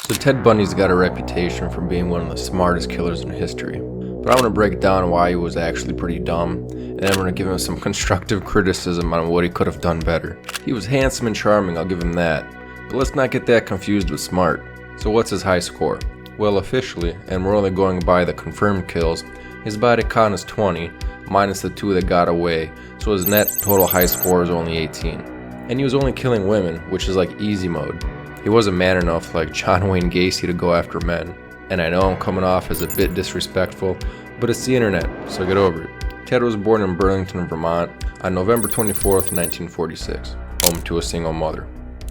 So Ted Bundy's got a reputation for being one of the smartest killers in history. But I want to break down why he was actually pretty dumb, and then I'm going to give him some constructive criticism on what he could have done better. He was handsome and charming, I'll give him that. But let's not get that confused with smart. So what's his high score? Well, officially, and we're only going by the confirmed kills, his body count is 20, minus the 2 that got away, so his net total high score is only 18. And he was only killing women, which is like easy mode. He wasn't man enough like John Wayne Gacy to go after men. And I know I'm coming off as a bit disrespectful, but it's the internet, so get over it. Ted was born in Burlington, Vermont on November 24th, 1946, home to a single mother.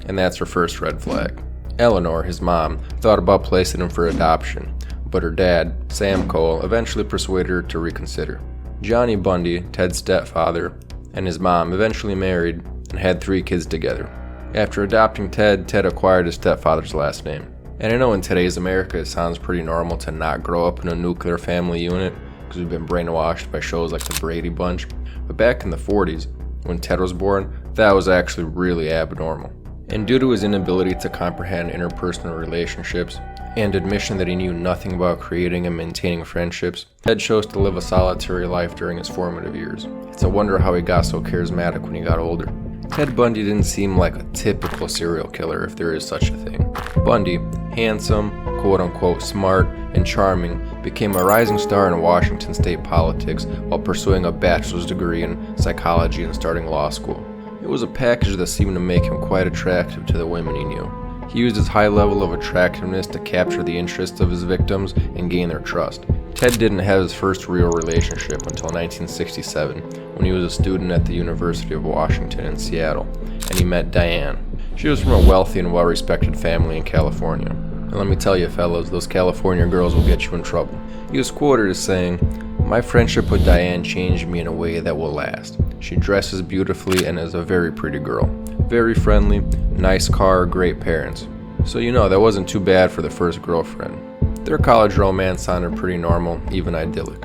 And that's her first red flag. Eleanor, his mom, thought about placing him for adoption, but her dad, Sam Cole, eventually persuaded her to reconsider. Johnny Bundy, Ted's stepfather, and his mom eventually married and had 3 kids together. After adopting Ted, Ted acquired his stepfather's last name. And I know in today's America it sounds pretty normal to not grow up in a nuclear family unit because we've been brainwashed by shows like the Brady Bunch. But back in the 40s, when Ted was born, that was actually really abnormal. And due to his inability to comprehend interpersonal relationships and admission that he knew nothing about creating and maintaining friendships, Ted chose to live a solitary life during his formative years. It's a wonder how he got so charismatic when he got older. Ted Bundy didn't seem like a typical serial killer, if there is such a thing. Bundy, handsome, quote-unquote smart, and charming, became a rising star in Washington state politics while pursuing a bachelor's degree in psychology and starting law school. It was a package that seemed to make him quite attractive to the women he knew. He used his high level of attractiveness to capture the interests of his victims and gain their trust. Ted didn't have his first real relationship until 1967, when he was a student at the University of Washington in Seattle, and he met Diane. She was from a wealthy and well-respected family in California. And let me tell you, fellas, those California girls will get you in trouble. He was quoted as saying, "My friendship with Diane changed me in a way that will last. She dresses beautifully and is a very pretty girl. Very friendly, nice car, great parents." So that wasn't too bad for the first girlfriend. Their college romance sounded pretty normal, even idyllic.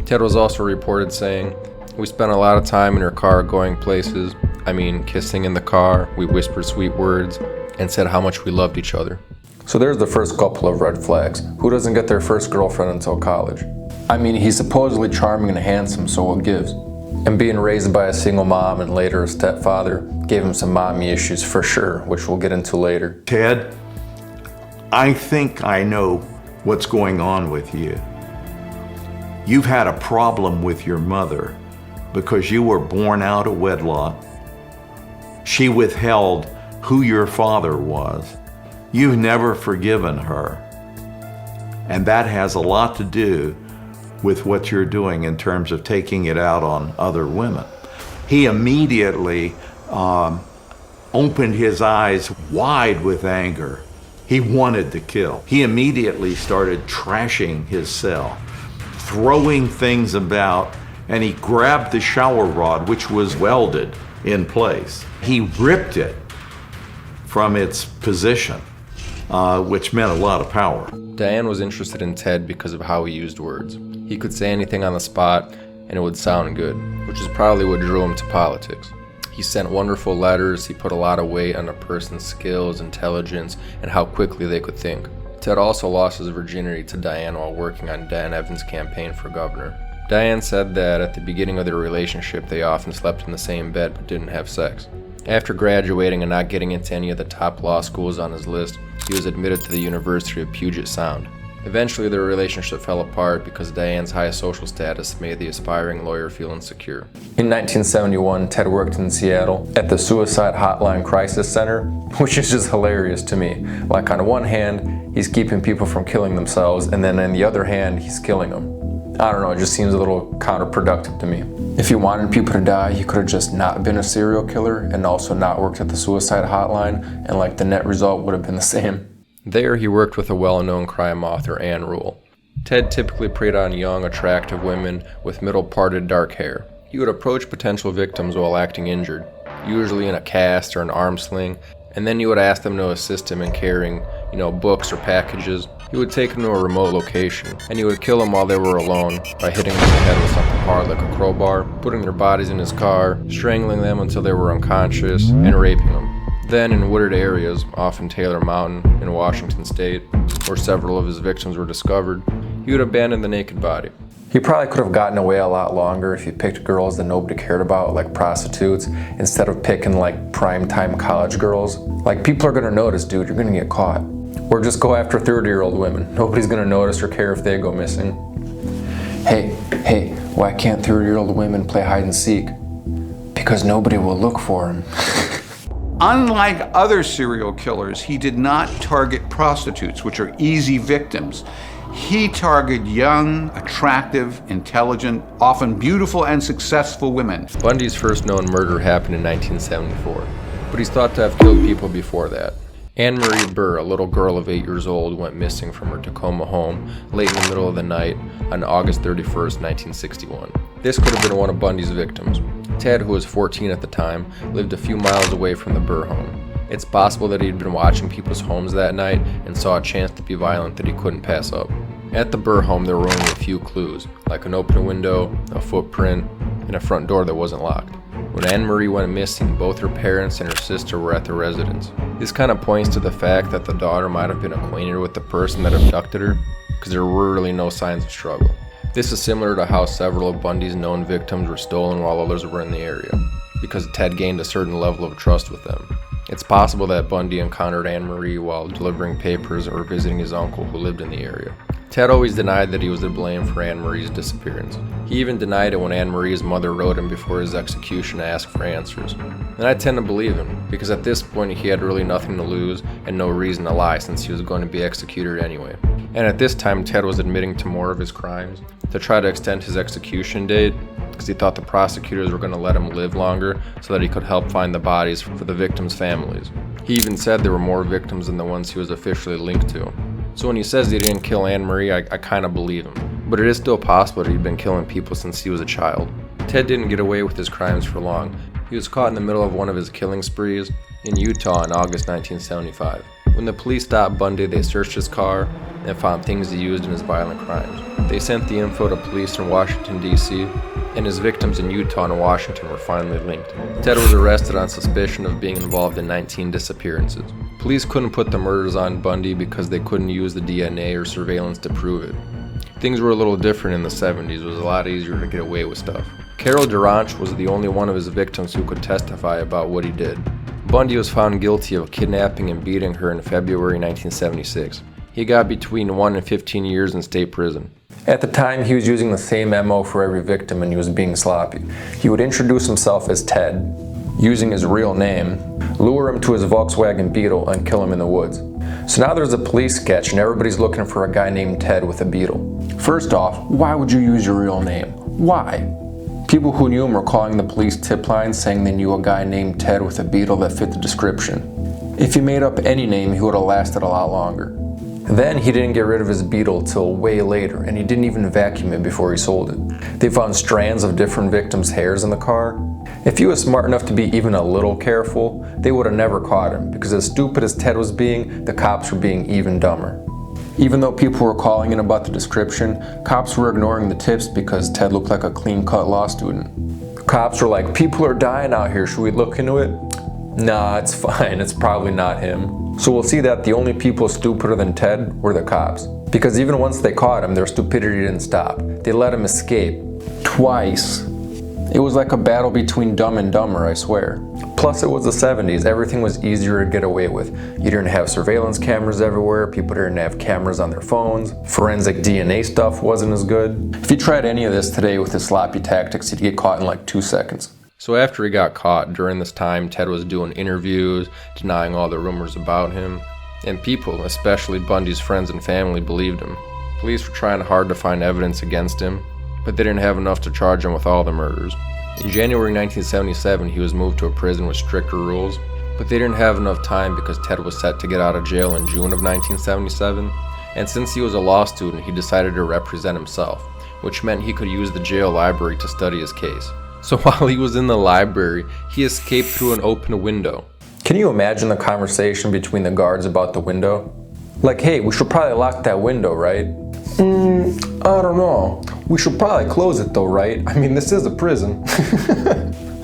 Ted was also reported saying, "We spent a lot of time in her car going places. Kissing in the car, we whispered sweet words, and said how much we loved each other." So there's the first couple of red flags. Who doesn't get their first girlfriend until college? He's supposedly charming and handsome, so what gives? And being raised by a single mom and later a stepfather gave him some mommy issues for sure, which we'll get into later. Ted, I think I know what's going on with you. You've had a problem with your mother because you were born out of wedlock. She withheld who your father was. You've never forgiven her. And that has a lot to do with what you're doing in terms of taking it out on other women. He immediately opened his eyes wide with anger. He wanted to kill. He immediately started trashing his cell, throwing things about, and he grabbed the shower rod, which was welded in place. He ripped it from its position, which meant a lot of power. Diane was interested in Ted because of how he used words. He could say anything on the spot, and it would sound good, which is probably what drew him to politics. He sent wonderful letters, he put a lot of weight on a person's skills, intelligence, and how quickly they could think. Ted also lost his virginity to Diane while working on Dan Evans' campaign for governor. Diane said that at the beginning of their relationship they often slept in the same bed but didn't have sex. After graduating and not getting into any of the top law schools on his list, he was admitted to the University of Puget Sound. Eventually their relationship fell apart because Diane's high social status made the aspiring lawyer feel insecure. In 1971, Ted worked in Seattle at the Suicide Hotline Crisis Center, which is just hilarious to me. Like on one hand, he's keeping people from killing themselves, and then on the other hand, he's killing them. I don't know, it just seems a little counterproductive to me. If he wanted people to die, he could have just not been a serial killer and also not worked at the suicide hotline, and the net result would have been the same. There, he worked with a well-known crime author, Ann Rule. Ted typically preyed on young, attractive women with middle-parted dark hair. He would approach potential victims while acting injured, usually in a cast or an arm sling, and then he would ask them to assist him in carrying, books or packages. He would take them to a remote location, and he would kill them while they were alone by hitting them in the head with something hard like a crowbar, putting their bodies in his car, strangling them until they were unconscious, and raping them. Then, in wooded areas, often Taylor Mountain in Washington State, where several of his victims were discovered, he would abandon the naked body. He probably could have gotten away a lot longer if he picked girls that nobody cared about, like prostitutes, instead of picking like prime-time college girls. Like, people are gonna notice, dude, you're gonna get caught. Or just go after 30-year-old women. Nobody's gonna notice or care if they go missing. Hey, why can't 30-year-old women play hide and seek? Because nobody will look for them. Unlike other serial killers, he did not target prostitutes, which are easy victims. He targeted young, attractive, intelligent, often beautiful and successful women. Bundy's first known murder happened in 1974, but he's thought to have killed people before that. Anne Marie Burr, a little girl of 8 years old, went missing from her Tacoma home late in the middle of the night on August 31st, 1961. This could have been one of Bundy's victims. Ted, who was 14 at the time, lived a few miles away from the Burr home. It's possible that he'd been watching people's homes that night and saw a chance to be violent that he couldn't pass up. At the Burr home, there were only a few clues, like an open window, a footprint, and a front door that wasn't locked. When Anne Marie went missing, both her parents and her sister were at the residence. This kind of points to the fact that the daughter might have been acquainted with the person that abducted her, because there were really no signs of struggle. This is similar to how several of Bundy's known victims were stolen while others were in the area, because Ted gained a certain level of trust with them. It's possible that Bundy encountered Anne Marie while delivering papers or visiting his uncle who lived in the area. Ted always denied that he was to blame for Anne Marie's disappearance. He even denied it when Anne Marie's mother wrote him before his execution to ask for answers. And I tend to believe him, because at this point he had really nothing to lose and no reason to lie since he was going to be executed anyway. And at this time Ted was admitting to more of his crimes to try to extend his execution date, because he thought the prosecutors were going to let him live longer so that he could help find the bodies for the victims' families. He even said there were more victims than the ones he was officially linked to. So when he says he didn't kill Anne Marie, I kind of believe him. But it is still possible that he'd been killing people since he was a child. Ted didn't get away with his crimes for long. He was caught in the middle of one of his killing sprees in Utah in August 1975. When the police stopped Bundy, they searched his car and found things he used in his violent crimes. They sent the info to police in Washington, D.C., and his victims in Utah and Washington were finally linked. Ted was arrested on suspicion of being involved in 19 disappearances. Police couldn't put the murders on Bundy because they couldn't use the DNA or surveillance to prove it. Things were a little different in the 70s. It was a lot easier to get away with stuff. Carol Duranch was the only one of his victims who could testify about what he did. Bundy was found guilty of kidnapping and beating her in February 1976. He got between 1 and 15 years in state prison. At the time, he was using the same MO for every victim and he was being sloppy. He would introduce himself as Ted, using his real name, lure him to his Volkswagen Beetle, and kill him in the woods. So now there's a police sketch and everybody's looking for a guy named Ted with a Beetle. First off, why would you use your real name? Why? People who knew him were calling the police tip line saying they knew a guy named Ted with a Beetle that fit the description. If he made up any name, he would have lasted a lot longer. Then he didn't get rid of his Beetle till way later, and he didn't even vacuum it before he sold it. They found strands of different victims' hairs in the car. If he was smart enough to be even a little careful, they would have never caught him, because as stupid as Ted was being, the cops were being even dumber. Even though people were calling in about the description, cops were ignoring the tips because Ted looked like a clean-cut law student. Cops were like, people are dying out here, should we look into it? Nah, it's fine, it's probably not him. So we'll see that the only people stupider than Ted were the cops. Because even once they caught him, their stupidity didn't stop. They let him escape. Twice. It was like a battle between Dumb and Dumber, I swear. Plus it was the 70s, everything was easier to get away with. You didn't have surveillance cameras everywhere, people didn't have cameras on their phones, forensic DNA stuff wasn't as good. If you tried any of this today with his sloppy tactics, you'd get caught in like 2 seconds. So after he got caught, during this time, Ted was doing interviews, denying all the rumors about him, and people, especially Bundy's friends and family, believed him. Police were trying hard to find evidence against him, but they didn't have enough to charge him with all the murders. In January 1977, he was moved to a prison with stricter rules, but they didn't have enough time because Ted was set to get out of jail in June of 1977, and since he was a law student, he decided to represent himself, which meant he could use the jail library to study his case. So while he was in the library, he escaped through an open window. Can you imagine the conversation between the guards about the window? Like, hey, we should probably lock that window, right? I don't know. We should probably close it though, right? I mean, this is a prison.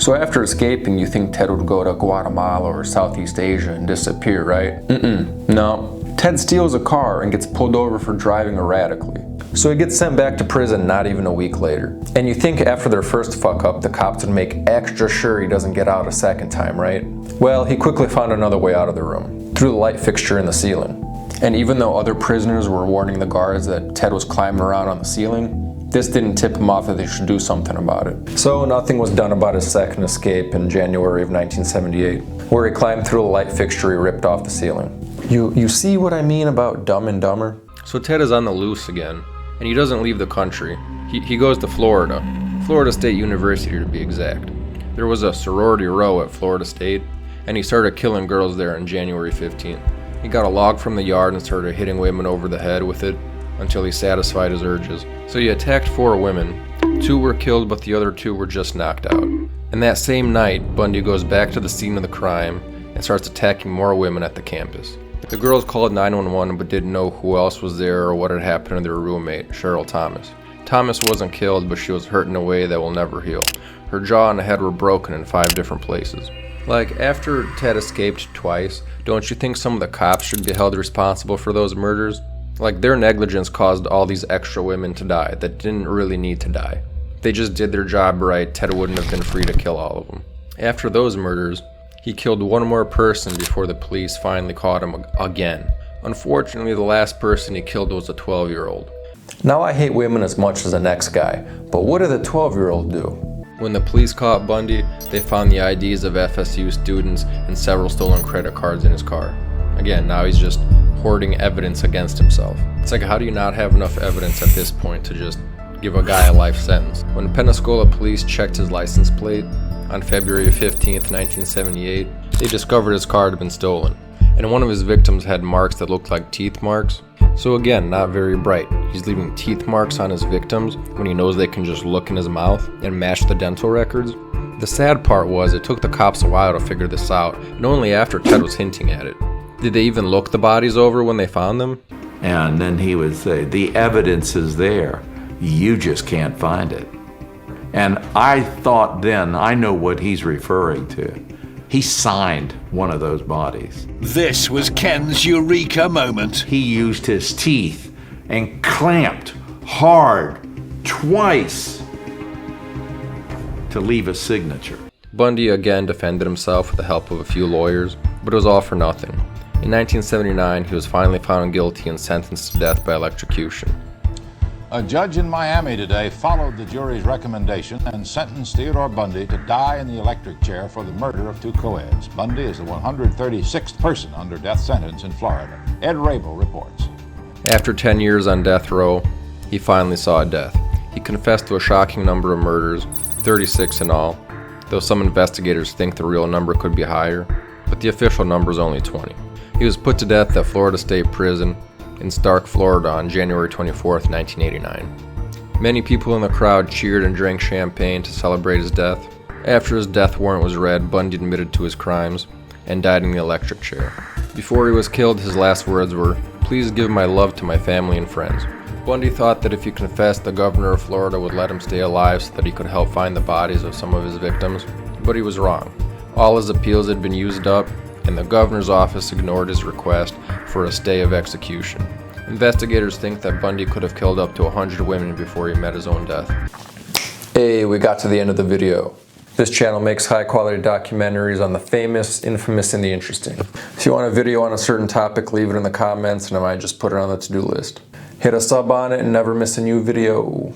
So after escaping, you think Ted would go to Guatemala or Southeast Asia and disappear, right? No. Ted steals a car and gets pulled over for driving erratically. So he gets sent back to prison not even a week later. And you think after their first fuck up, the cops would make extra sure he doesn't get out a second time, right? Well, he quickly found another way out of the room, through the light fixture in the ceiling. And even though other prisoners were warning the guards that Ted was climbing around on the ceiling, this didn't tip him off that they should do something about it. So nothing was done about his second escape in January of 1978, where he climbed through a light fixture he ripped off the ceiling. You see what I mean about Dumb and Dumber? So Ted is on the loose again, and he doesn't leave the country. He goes to Florida State University to be exact. There was a sorority row at Florida State, and he started killing girls there on January 15th. He got a log from the yard and started hitting women over the head with it until he satisfied his urges. So he attacked 4 women. 2 were killed, but the other 2 were just knocked out. And that same night, Bundy goes back to the scene of the crime and starts attacking more women at the campus. The girls called 911 but didn't know who else was there or what had happened to their roommate, Cheryl Thomas. Thomas wasn't killed, but she was hurt in a way that will never heal. Her jaw and head were broken in 5 different places. Like, after Ted escaped twice, don't you think some of the cops should be held responsible for those murders? Like, their negligence caused all these extra women to die that didn't really need to die. If they just did their job right, Ted wouldn't have been free to kill all of them. After those murders, he killed 1 more person before the police finally caught him again. Unfortunately, the last person he killed was a 12-year-old. Now I hate women as much as the next guy, but what did the 12-year-old do? When the police caught Bundy, they found the IDs of FSU students and several stolen credit cards in his car. Again, now he's just hoarding evidence against himself. It's like, how do you not have enough evidence at this point to just give a guy a life sentence? When Pensacola police checked his license plate on February 15th, 1978, they discovered his car had been stolen, and one of his victims had marks that looked like teeth marks. So again, not very bright. He's leaving teeth marks on his victims when he knows they can just look in his mouth and match the dental records. The sad part was it took the cops a while to figure this out, and only after Ted was hinting at it. Did they even look the bodies over when they found them? And then he would say, the evidence is there. You just can't find it. And I thought then, I know what he's referring to. He signed one of those bodies. This was Ken's eureka moment. He used his teeth and clamped hard twice to leave a signature. Bundy again defended himself with the help of a few lawyers, but it was all for nothing. In 1979, he was finally found guilty and sentenced to death by electrocution. A judge in Miami today followed the jury's recommendation and sentenced Theodore Bundy to die in the electric chair for the murder of 2 co-eds. Bundy is the 136th person under death sentence in Florida. Ed Rabel reports. After 10 years on death row, he finally saw death. He confessed to a shocking number of murders, 36 in all, though some investigators think the real number could be higher, but the official number is only 20. He was put to death at Florida State Prison in Stark, Florida on January 24th, 1989. Many people in the crowd cheered and drank champagne to celebrate his death. After his death warrant was read, Bundy admitted to his crimes and died in the electric chair. Before he was killed, his last words were, "Please give my love to my family and friends." Bundy thought that if he confessed, the governor of Florida would let him stay alive so that he could help find the bodies of some of his victims, but he was wrong. All his appeals had been used up, and the governor's office ignored his request for a stay of execution. Investigators think that Bundy could have killed up to 100 women before he met his own death. Hey, we got to the end of the video. This channel makes high-quality documentaries on the famous, infamous, and the interesting. If you want a video on a certain topic, leave it in the comments and I might just put it on the to-do list. Hit a sub on it and never miss a new video.